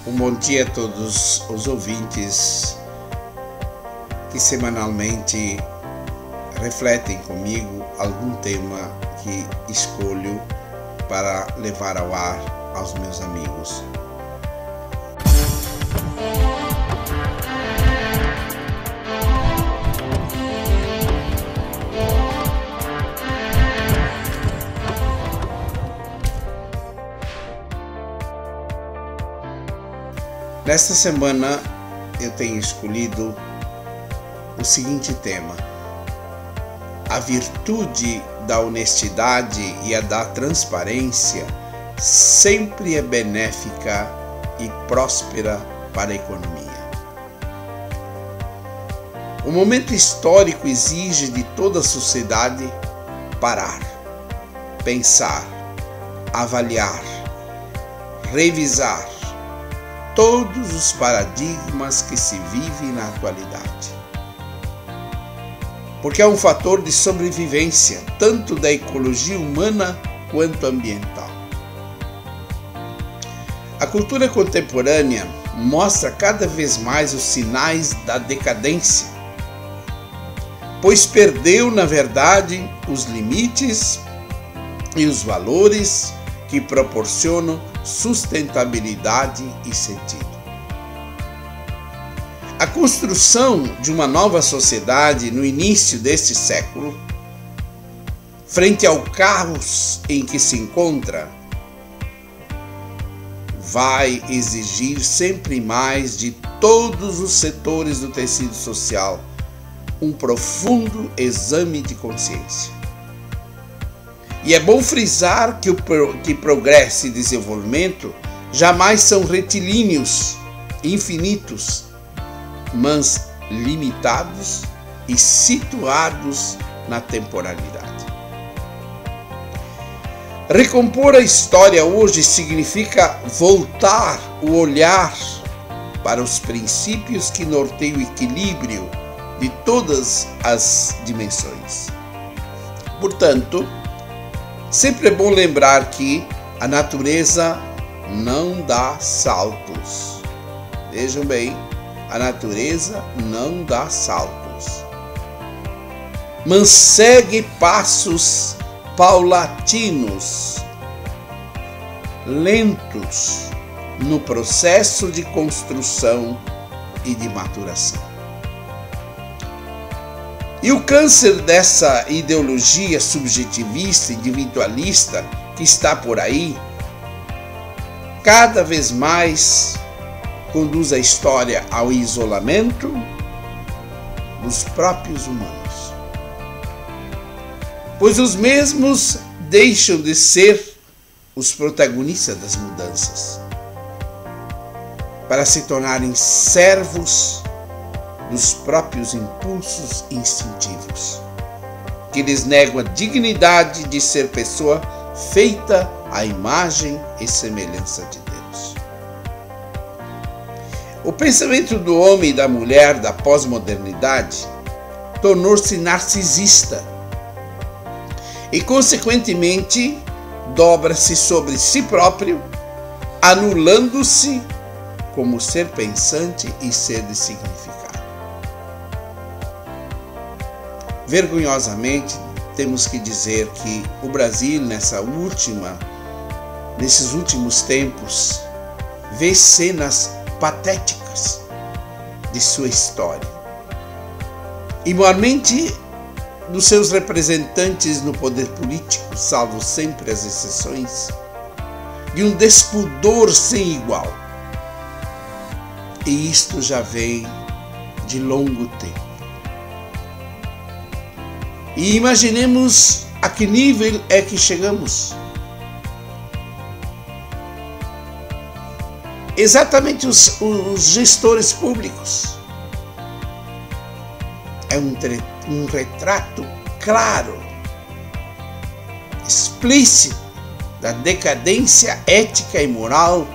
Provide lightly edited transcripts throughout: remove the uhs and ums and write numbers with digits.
Um bom dia a todos os ouvintes que semanalmente refletem comigo algum tema que escolho para levar ao ar aos meus amigos. Nesta semana eu tenho escolhido o seguinte tema: a virtude da honestidade e a da transparência sempre é benéfica e próspera para a economia. O momento histórico exige de toda a sociedade parar, pensar, avaliar, revisar todos os paradigmas que se vivem na atualidade. Porque é um fator de sobrevivência, tanto da ecologia humana quanto ambiental. A cultura contemporânea mostra cada vez mais os sinais da decadência, pois perdeu, na verdade, os limites e os valores que proporcionam sustentabilidade e sentido. A construção de uma nova sociedade no início deste século, frente ao caos em que se encontra, vai exigir sempre mais de todos os setores do tecido social um profundo exame de consciência. E é bom frisar que progresso e desenvolvimento jamais são retilíneos, infinitos, mas limitados e situados na temporalidade. Recompor a história hoje significa voltar o olhar para os princípios que norteiam o equilíbrio de todas as dimensões. Portanto, sempre é bom lembrar que a natureza não dá saltos. Vejam bem, a natureza não dá saltos, mas segue passos paulatinos, lentos no processo de construção e de maturação. E o câncer dessa ideologia subjetivista, individualista que está por aí, cada vez mais conduz a história ao isolamento dos próprios humanos. Pois os mesmos deixam de ser os protagonistas das mudanças, para se tornarem servos dos próprios impulsos instintivos, que lhes negam a dignidade de ser pessoa feita à imagem e semelhança de Deus. O pensamento do homem e da mulher da pós-modernidade tornou-se narcisista e, consequentemente, dobra-se sobre si próprio, anulando-se como ser pensante e ser de significado. Vergonhosamente, temos que dizer que o Brasil, nesses últimos tempos, vê cenas patéticas de sua história. E, maiormente, dos seus representantes no poder político, salvo sempre as exceções, de um despudor sem igual. E isto já vem de longo tempo. E imaginemos a que nível é que chegamos. Exatamente os gestores públicos. É um retrato claro, explícito da decadência ética e moral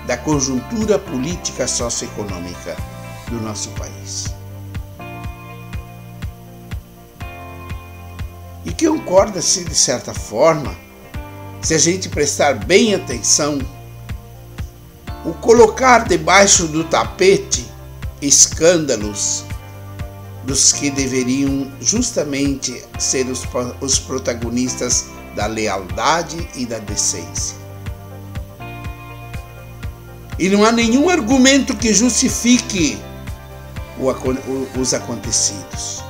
da conjuntura política socioeconômica do nosso país. E que concorda-se, de certa forma, se a gente prestar bem atenção o colocar debaixo do tapete escândalos dos que deveriam justamente ser os protagonistas da lealdade e da decência. E não há nenhum argumento que justifique os acontecidos.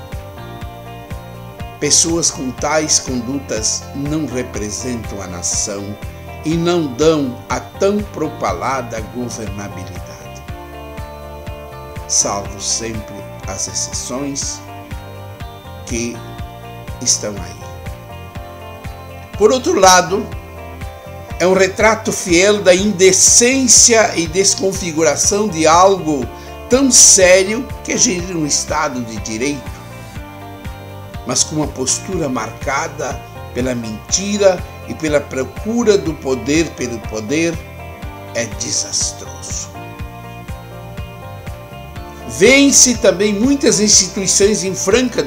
Pessoas com tais condutas não representam a nação e não dão a tão propalada governabilidade, salvo sempre as exceções que estão aí. Por outro lado, é um retrato fiel da indecência e desconfiguração de algo tão sério que é gerir um Estado de Direito, mas com uma postura marcada pela mentira e pela procura do poder pelo poder, é desastroso. Vêem-se também muitas instituições em franca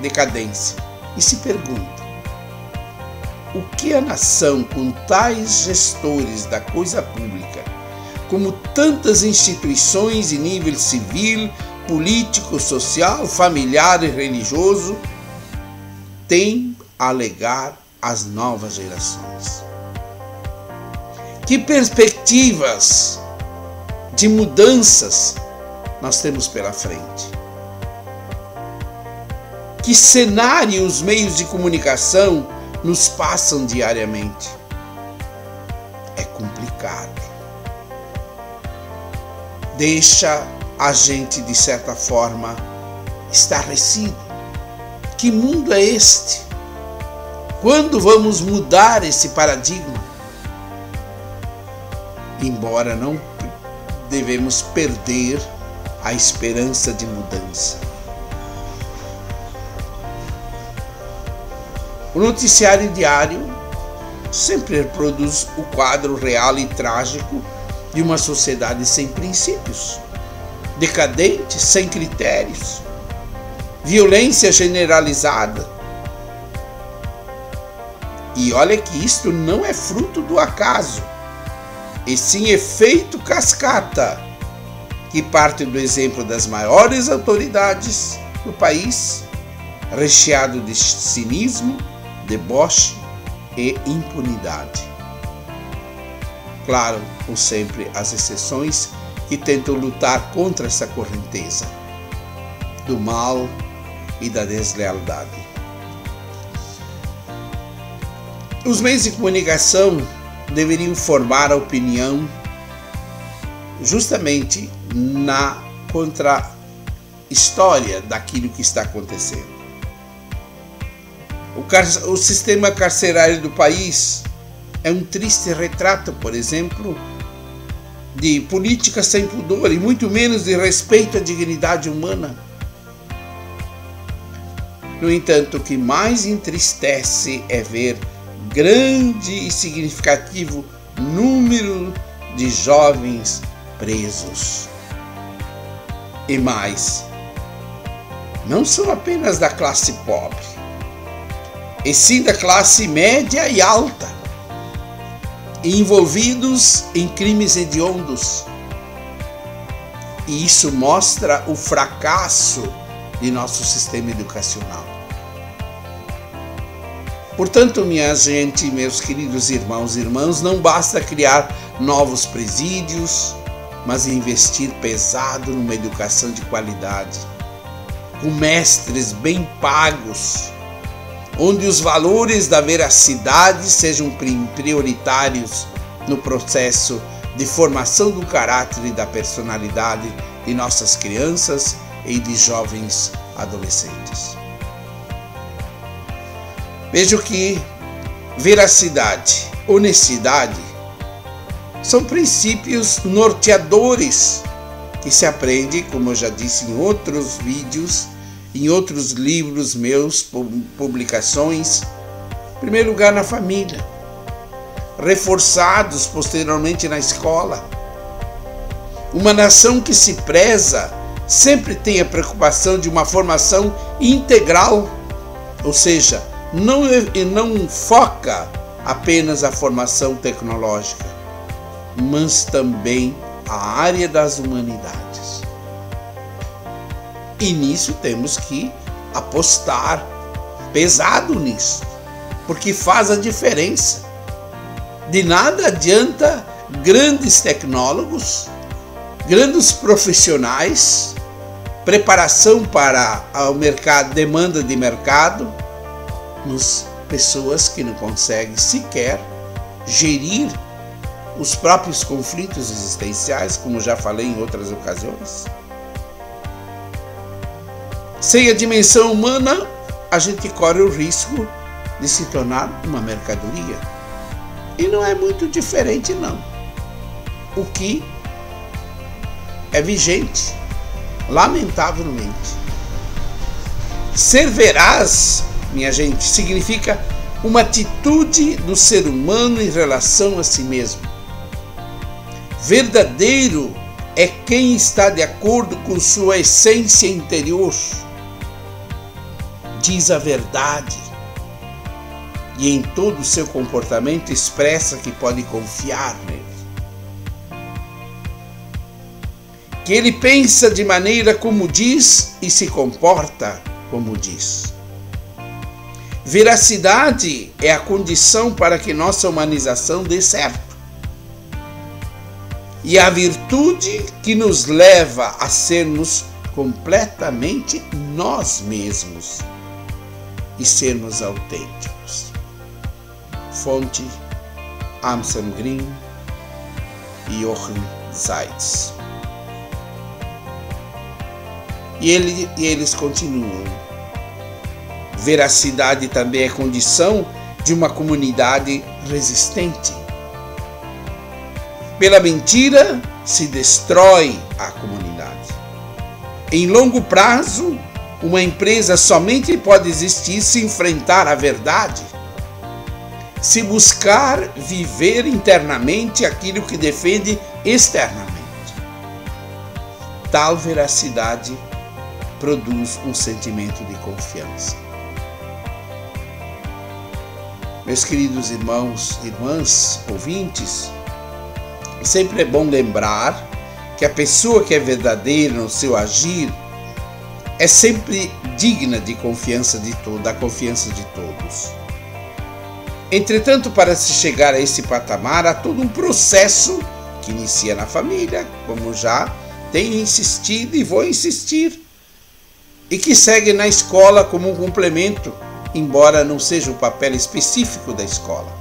decadência e se pergunta: o que a nação, com tais gestores da coisa pública, como tantas instituições em nível civil, político, social, familiar e religioso, tem a alegar às novas gerações? Que perspectivas de mudanças nós temos pela frente? Que cenário os meios de comunicação nos passam diariamente? É complicado. Deixa a gente, de certa forma, estarrecido. Que mundo é este? Quando vamos mudar esse paradigma? Embora não devemos perder a esperança de mudança. O noticiário diário sempre reproduz o quadro real e trágico de uma sociedade sem princípios, decadente, sem critérios, violência generalizada. E olha que isto não é fruto do acaso, e sim efeito cascata, que parte do exemplo das maiores autoridades do país, recheado de cinismo, deboche e impunidade. Claro, com sempre as exceções que tentam lutar contra essa correnteza do mal e da deslealdade. Os meios de comunicação deveriam formar a opinião justamente na contra-história daquilo que está acontecendo. O sistema carcerário do país é um triste retrato, por exemplo, de política sem pudor e muito menos de respeito à dignidade humana. No entanto, o que mais entristece é ver grande e significativo número de jovens presos. E mais, não são apenas da classe pobre, e sim da classe média e alta, envolvidos em crimes hediondos. E isso mostra o fracasso de nosso sistema educacional. Portanto, minha gente, meus queridos irmãos e irmãs, não basta criar novos presídios, mas investir pesado numa educação de qualidade, com mestres bem pagos, onde os valores da veracidade sejam prioritários no processo de formação do caráter e da personalidade de nossas crianças e de jovens adolescentes. Vejo que veracidade, honestidade são princípios norteadores que se aprende, como eu já disse em outros vídeos, em outros livros meus, publicações, em primeiro lugar na família, reforçados posteriormente na escola. Uma nação que se preza sempre tem a preocupação de uma formação integral, ou seja, não foca apenas a formação tecnológica, mas também a área das humanidades. E nisso temos que apostar pesado nisso, porque faz a diferença. De nada adianta grandes tecnólogos, grandes profissionais, preparação para o mercado, demanda de mercado, mas pessoas que não conseguem sequer gerir os próprios conflitos existenciais, como já falei em outras ocasiões. Sem a dimensão humana, a gente corre o risco de se tornar uma mercadoria. E não é muito diferente, não. O que é vigente, lamentavelmente. Ser veraz, minha gente, significa uma atitude do ser humano em relação a si mesmo. Verdadeiro é quem está de acordo com sua essência interior. Diz a verdade e em todo o seu comportamento expressa que pode confiar nele. Que ele pensa de maneira como diz e se comporta como diz. Veracidade é a condição para que nossa humanização dê certo. E a virtude que nos leva a sermos completamente nós mesmos e sermos autênticos. Fonte: Anselm Green e Johann Seitz. E eles continuam. Veracidade também é condição de uma comunidade resistente. Pela mentira se destrói a comunidade. Em longo prazo, uma empresa somente pode existir se enfrentar a verdade, se buscar viver internamente aquilo que defende externamente. Tal veracidade produz um sentimento de confiança. Meus queridos irmãos e irmãs, ouvintes, sempre é bom lembrar que a pessoa que é verdadeira no seu agir é sempre digna de confiança da confiança de todos. Entretanto, para se chegar a esse patamar, há todo um processo que inicia na família, como já tenho insistido e vou insistir, e que segue na escola como um complemento, embora não seja o papel específico da escola,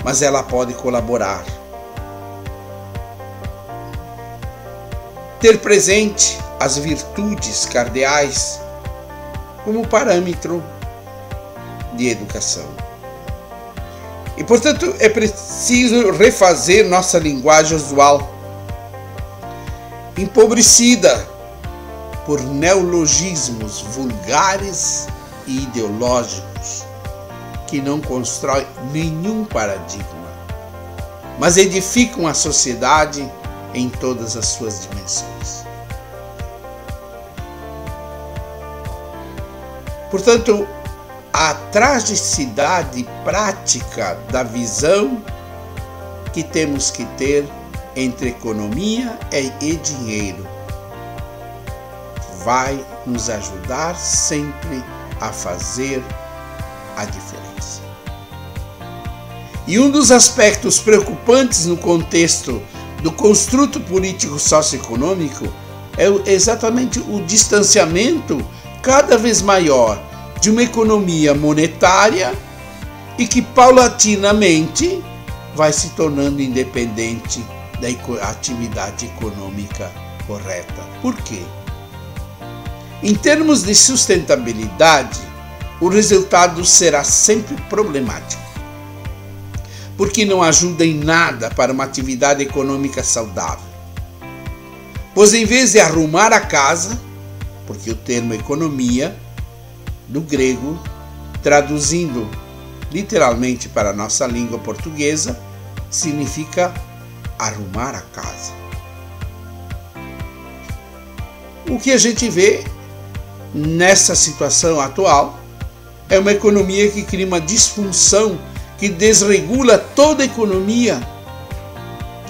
mas ela pode colaborar. Ter presente as virtudes cardeais como parâmetro de educação. E, portanto, é preciso refazer nossa linguagem usual, empobrecida por neologismos vulgares e ideológicos que não constroem nenhum paradigma, mas edificam a sociedade em todas as suas dimensões. Portanto, a tragicidade prática da visão que temos que ter entre economia e dinheiro vai nos ajudar sempre a fazer a diferença. E um dos aspectos preocupantes no contexto do construto político socioeconômico é exatamente o distanciamento cada vez maior de uma economia monetária e que paulatinamente vai se tornando independente da atividade econômica correta. Por quê? Em termos de sustentabilidade, o resultado será sempre problemático, porque não ajuda em nada para uma atividade econômica saudável. Pois em vez de arrumar a casa, porque o termo economia, do grego, traduzindo literalmente para a nossa língua portuguesa, significa arrumar a casa. O que a gente vê nessa situação atual é uma economia que cria uma disfunção, que desregula toda a economia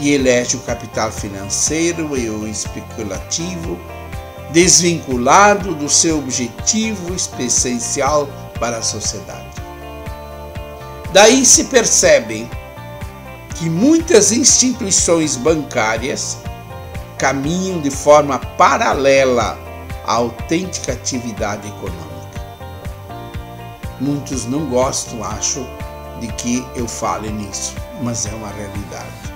e elege o capital financeiro e o especulativo, desvinculado do seu objetivo essencial para a sociedade. Daí se percebe que muitas instituições bancárias caminham de forma paralela à autêntica atividade econômica. Muitos não gostam, acho, de que eu fale nisso, mas é uma realidade.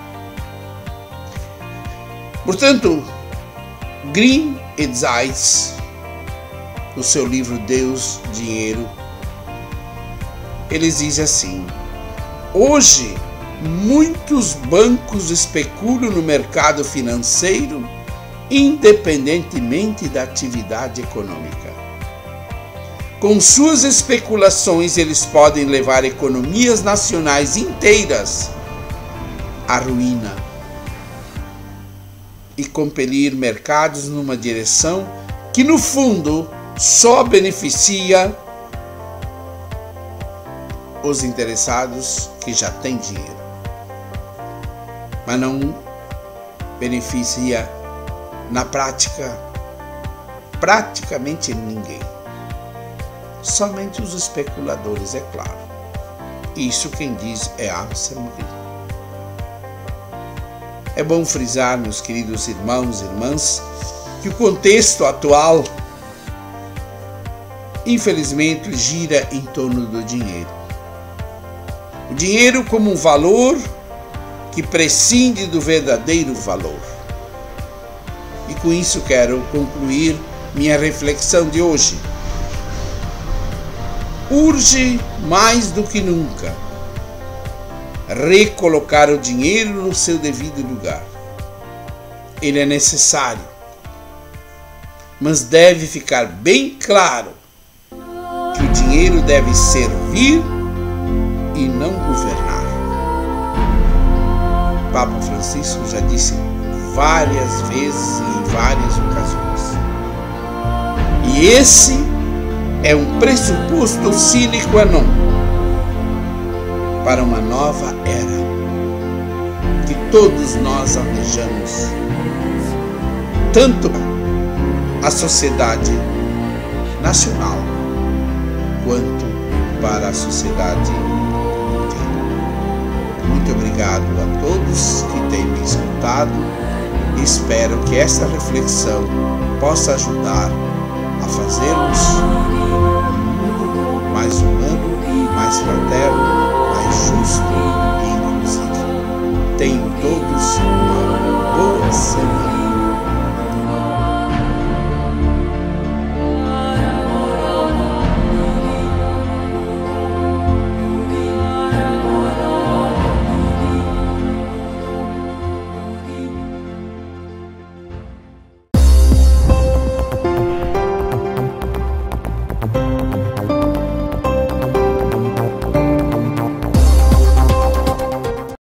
Portanto, Grimm e Zeitz, no seu livro Deus, Dinheiro, eles dizem assim: hoje muitos bancos especulam no mercado financeiro independentemente da atividade econômica. Com suas especulações, eles podem levar economias nacionais inteiras à ruína e compelir mercados numa direção que, no fundo, só beneficia os interessados que já têm dinheiro, mas não beneficia na prática praticamente ninguém. Somente os especuladores, é claro. Isso quem diz é Anselm Green. É bom frisar, meus queridos irmãos e irmãs, que o contexto atual, infelizmente, gira em torno do dinheiro. O dinheiro como um valor que prescinde do verdadeiro valor. E com isso quero concluir minha reflexão de hoje. Urge mais do que nunca recolocar o dinheiro no seu devido lugar. Ele é necessário, mas deve ficar bem claro que o dinheiro deve servir e não governar. O Papa Francisco já disse várias vezes e em várias ocasiões. E esse é um pressuposto sine qua non para uma nova era que todos nós almejamos, tanto a sociedade nacional quanto para a sociedade mundial. Muito obrigado a todos que têm me escutado e espero que esta reflexão possa ajudar a fazermos um mundo mais humano, mais fraterno, mais justo e inclusivo. Tenham todos uma